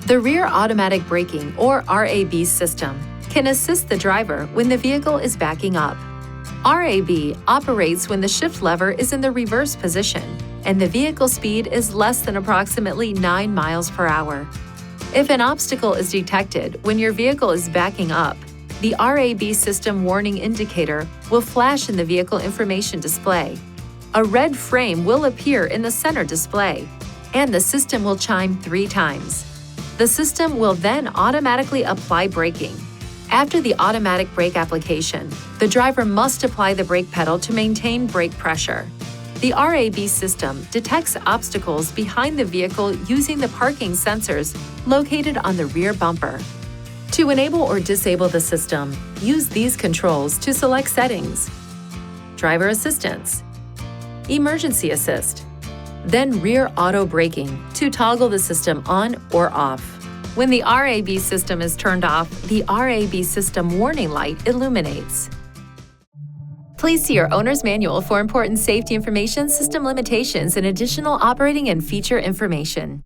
The rear automatic braking, or RAB system, can assist the driver when the vehicle is backing up. RAB operates when the shift lever is in the reverse position and the vehicle speed is less than approximately 9 miles per hour. If an obstacle is detected when your vehicle is backing up, the RAB system warning indicator will flash in the vehicle information display. A red frame will appear in the center display, and the system will chime 3 times. The system will then automatically apply braking. After the automatic brake application, the driver must apply the brake pedal to maintain brake pressure. The RAB system detects obstacles behind the vehicle using the parking sensors located on the rear bumper. To enable or disable the system, use these controls to select settings: driver assistance, emergency assist, then rear auto braking to toggle the system on or off. When the RAB system is turned off, the RAB system warning light illuminates. Please see your owner's manual for important safety information, system limitations, and additional operating and feature information.